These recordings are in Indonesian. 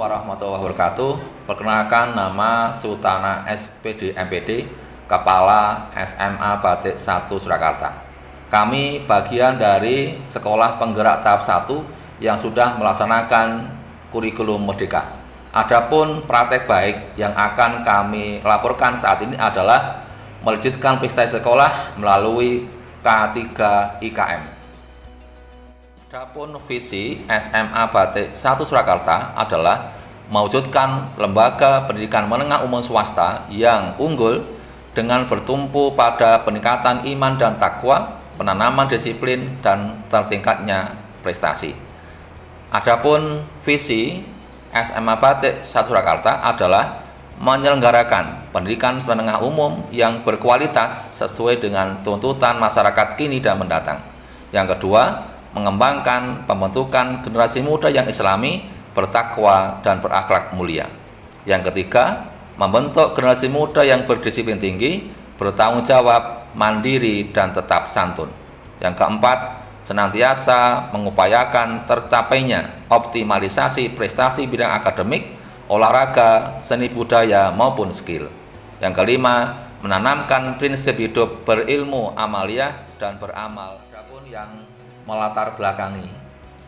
warahmatullahi wabarakatuh. Perkenalkan, nama Sultana SPD MPD, Kepala SMA Batik 1 Surakarta. Kami bagian dari Sekolah Penggerak tahap 1 yang sudah melaksanakan kurikulum Merdeka. Adapun praktek baik yang akan kami laporkan saat ini adalah melanjutkan prestasi sekolah melalui K3 IKM. Adapun visi SMA Batik 1 Surakarta adalah mewujudkan lembaga pendidikan menengah umum swasta yang unggul dengan bertumpu pada peningkatan iman dan takwa, penanaman disiplin, dan tertingkatnya prestasi. Adapun visi SMA Batik 1 Surakarta adalah menyelenggarakan pendidikan menengah umum yang berkualitas sesuai dengan tuntutan masyarakat kini dan mendatang. Yang kedua, mengembangkan pembentukan generasi muda yang islami, bertakwa, dan berakhlak mulia. Yang ketiga, membentuk generasi muda yang berdisiplin tinggi, bertanggung jawab, mandiri, dan tetap santun. Yang keempat, senantiasa mengupayakan tercapainya optimalisasi prestasi bidang akademik, olahraga, seni budaya, maupun skill. Yang kelima, menanamkan prinsip hidup berilmu amaliyah dan beramal. Adapun yang melatar belakangi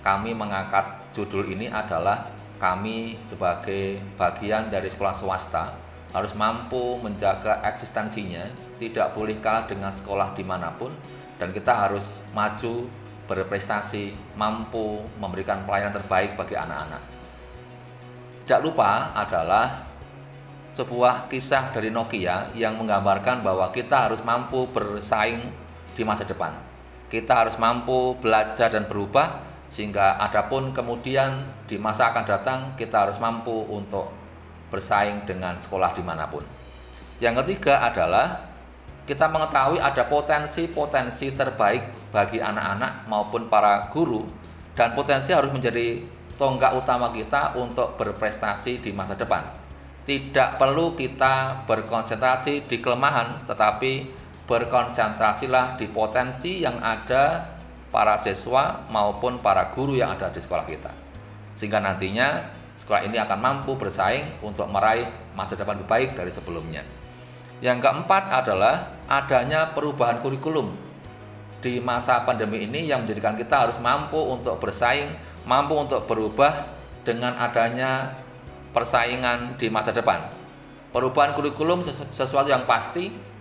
kami mengangkat judul ini adalah kami sebagai bagian dari sekolah swasta harus mampu menjaga eksistensinya, tidak boleh kalah dengan sekolah dimanapun, dan kita harus maju, berprestasi, mampu memberikan pelayanan terbaik bagi anak-anak. Tidak lupa adalah sebuah kisah dari Nokia yang menggambarkan bahwa kita harus mampu bersaing di masa depan. Kita harus mampu belajar dan berubah, sehingga adapun kemudian di masa akan datang kita harus mampu untuk bersaing dengan sekolah dimanapun. Yang ketiga adalah kita mengetahui ada potensi-potensi terbaik bagi anak-anak maupun para guru, dan potensi harus menjadi tonggak utama kita untuk berprestasi di masa depan. Tidak perlu kita berkonsentrasi di kelemahan, tetapi berkonsentrasilah di potensi yang ada para siswa maupun para guru yang ada di sekolah kita, sehingga nantinya sekolah ini akan mampu bersaing untuk meraih masa depan lebih baik dari sebelumnya. Yang keempat adalah adanya perubahan kurikulum di masa pandemi ini yang menjadikan kita harus mampu untuk bersaing, mampu untuk berubah dengan adanya persaingan di masa depan. Perubahan kurikulum sesuatu yang pasti,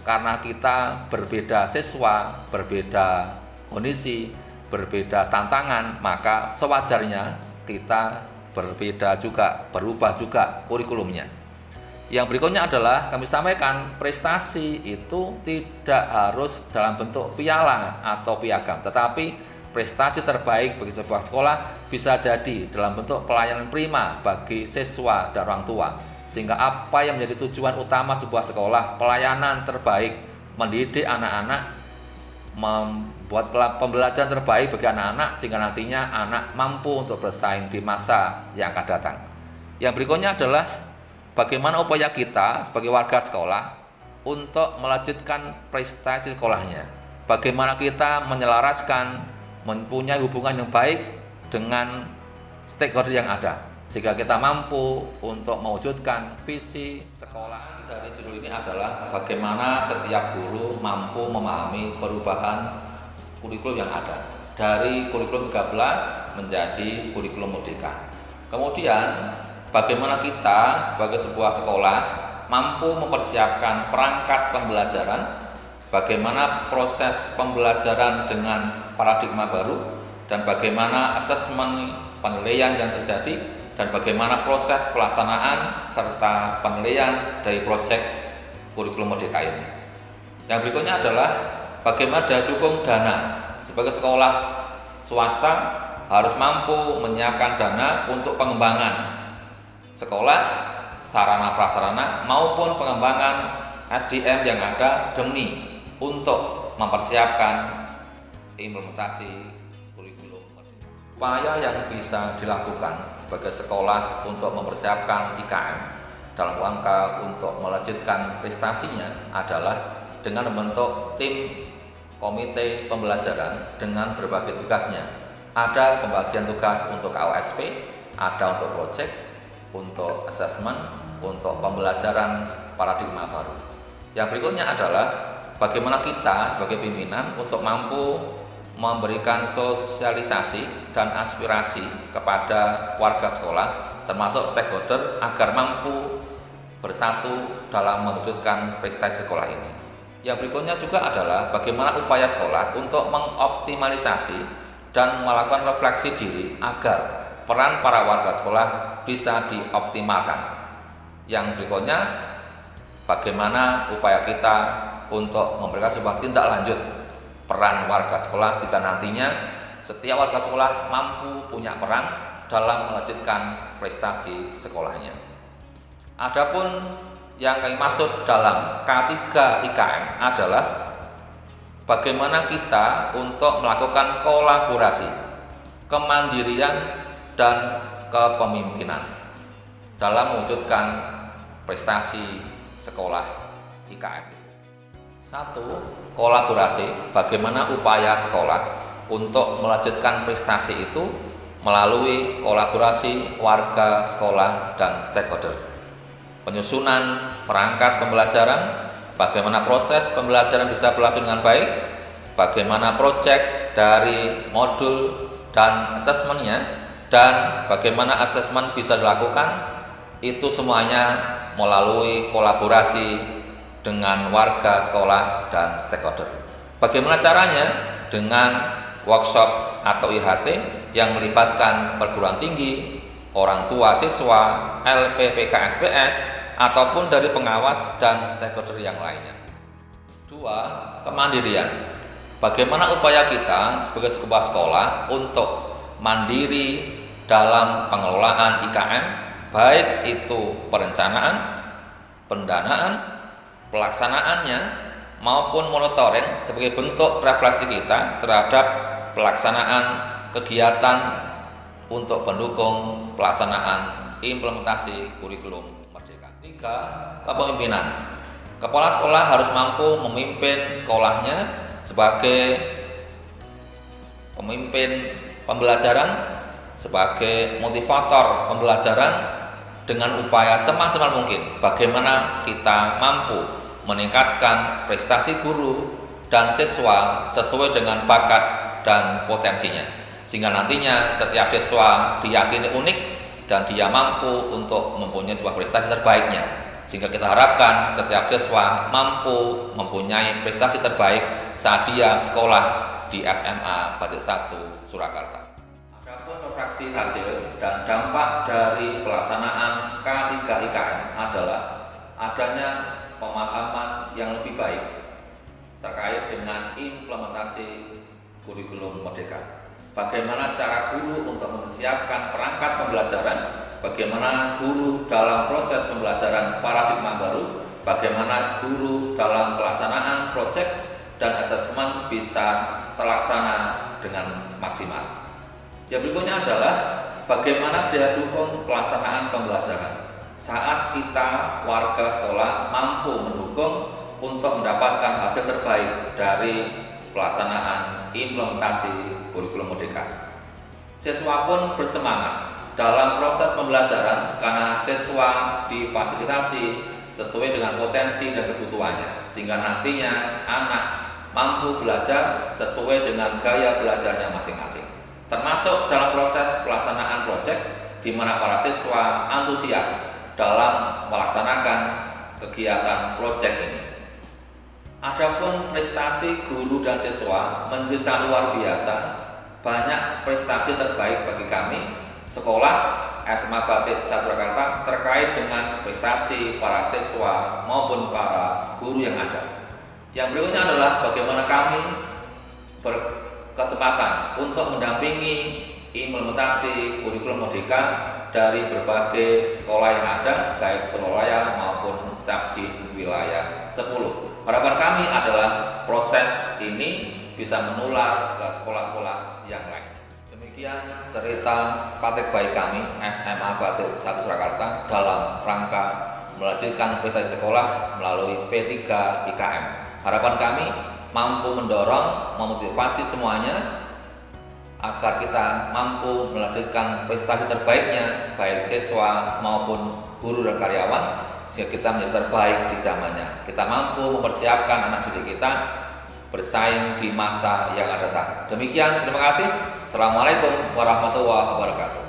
karena kita berbeda siswa, berbeda kondisi, berbeda tantangan, maka sewajarnya kita berbeda juga, berubah juga kurikulumnya. Yang berikutnya adalah kami sampaikan, prestasi itu tidak harus dalam bentuk piala atau piagam, tetapi prestasi terbaik bagi sebuah sekolah bisa jadi dalam bentuk pelayanan prima bagi siswa dan orang tua. Sehingga apa yang menjadi tujuan utama sebuah sekolah, pelayanan terbaik, mendidik anak-anak, membuat pembelajaran terbaik bagi anak-anak, sehingga nantinya anak mampu untuk bersaing di masa yang akan datang. Yang berikutnya adalah bagaimana upaya kita sebagai warga sekolah untuk melanjutkan prestasi sekolahnya. Bagaimana kita menyelaraskan, mempunyai hubungan yang baik dengan stakeholder yang ada, sehingga kita mampu untuk mewujudkan visi sekolah. Dari judul ini adalah bagaimana setiap guru mampu memahami perubahan kurikulum yang ada dari kurikulum 13 menjadi kurikulum Merdeka. Kemudian bagaimana kita sebagai sebuah sekolah mampu mempersiapkan perangkat pembelajaran, bagaimana proses pembelajaran dengan paradigma baru, dan bagaimana asesmen penilaian yang terjadi, dan bagaimana proses pelaksanaan serta penilaian dari proyek kurikulum Merdeka ini. Yang berikutnya adalah bagaimana didukung dana. Sebagai sekolah swasta harus mampu menyiapkan dana untuk pengembangan sekolah, sarana prasarana maupun pengembangan SDM yang ada demi untuk mempersiapkan implementasi kurikulum Merdeka. Upaya yang bisa dilakukan sebagai sekolah untuk mempersiapkan IKM dalam rangka untuk melanjutkan prestasinya adalah dengan membentuk tim komite pembelajaran dengan berbagai tugasnya. Ada pembagian tugas untuk KOSP, ada untuk proyek, untuk asesmen, untuk pembelajaran paradigma baru. Yang berikutnya adalah bagaimana kita sebagai pimpinan untuk mampu memberikan sosialisasi dan aspirasi kepada warga sekolah termasuk stakeholder agar mampu bersatu dalam mewujudkan prestasi sekolah ini. Yang berikutnya juga adalah bagaimana upaya sekolah untuk mengoptimalisasi dan melakukan refleksi diri agar peran para warga sekolah bisa dioptimalkan. Yang berikutnya, bagaimana upaya kita untuk memberikan sebuah tindak lanjut peran warga sekolah jika nantinya setiap warga sekolah mampu punya peran dalam melanjutkan prestasi sekolahnya. Adapun yang kami maksud dalam K3 IKM adalah bagaimana kita untuk melakukan kolaborasi, kemandirian, dan kepemimpinan dalam mewujudkan prestasi sekolah IKM. 1. Kolaborasi, bagaimana upaya sekolah untuk melanjutkan prestasi itu melalui kolaborasi warga sekolah dan stakeholder. Penyusunan perangkat pembelajaran, bagaimana proses pembelajaran bisa berlangsung dengan baik, bagaimana proyek dari modul dan asesmennya, dan bagaimana asesmen bisa dilakukan, itu semuanya melalui kolaborasi dengan warga sekolah dan stakeholder. Bagaimana caranya? Dengan workshop atau IHT yang melibatkan perguruan tinggi, orang tua siswa, LPPK SPS, ataupun dari pengawas dan stakeholder yang lainnya. 2. Kemandirian. Bagaimana upaya kita sebagai sebuah sekolah untuk mandiri dalam pengelolaan IKM, baik itu perencanaan, pendanaan, pelaksanaannya, maupun monitoring sebagai bentuk refleksi kita terhadap pelaksanaan kegiatan untuk pendukung pelaksanaan implementasi kurikulum merdeka. 3. Kepemimpinan. Kepala sekolah harus mampu memimpin sekolahnya sebagai pemimpin pembelajaran, sebagai motivator pembelajaran dengan upaya semaksimal mungkin bagaimana kita mampu meningkatkan prestasi guru dan siswa sesuai dengan bakat dan potensinya. Sehingga nantinya setiap siswa diyakini unik dan dia mampu untuk mempunyai sebuah prestasi terbaiknya. Sehingga kita harapkan setiap siswa mampu mempunyai prestasi terbaik saat dia sekolah di SMA Batik 1 Surakarta. Adapun refleksi hasil dan dampak dari pelaksanaan K3 IKM adalah adanya pemahaman yang lebih baik terkait dengan implementasi kurikulum merdeka. Bagaimana cara guru untuk mempersiapkan perangkat pembelajaran, bagaimana guru dalam proses pembelajaran paradigma baru, bagaimana guru dalam pelaksanaan proyek dan asesmen bisa terlaksana dengan maksimal. Yang berikutnya adalah bagaimana daya dukung pelaksanaan pembelajaran. Saat kita warga sekolah mampu mendukung untuk mendapatkan hasil terbaik dari pelaksanaan implementasi kurikulum merdeka. Siswa pun bersemangat dalam proses pembelajaran karena siswa difasilitasi sesuai dengan potensi dan kebutuhannya, sehingga nantinya anak mampu belajar sesuai dengan gaya belajarnya masing-masing. Termasuk dalam proses pelaksanaan proyek di mana para siswa antusias dalam melaksanakan kegiatan proyek ini. Adapun prestasi guru dan siswa menjadi sangat luar biasa. Banyak prestasi terbaik bagi kami sekolah SMA Batik Surakarta terkait dengan prestasi para siswa maupun para guru yang ada. Yang berikutnya adalah bagaimana kami berkesempatan untuk mendampingi implementasi kurikulum merdeka dari berbagai sekolah yang ada, baik Surabaya maupun Capdin wilayah 10. Harapan kami adalah proses ini bisa menular ke sekolah-sekolah yang lain. Demikian cerita praktek baik kami SMA Batik 1 Surakarta dalam rangka melanjutkan prestasi sekolah melalui P3 IKM. Harapan kami mampu mendorong, memotivasi semuanya agar kita mampu melanjutkan prestasi terbaiknya baik siswa maupun guru dan karyawan, sehingga kita menjadi terbaik di zamannya. Kita mampu mempersiapkan anak didik kita bersaing di masa yang akan datang. Demikian, terima kasih. Assalamualaikum warahmatullahi wabarakatuh.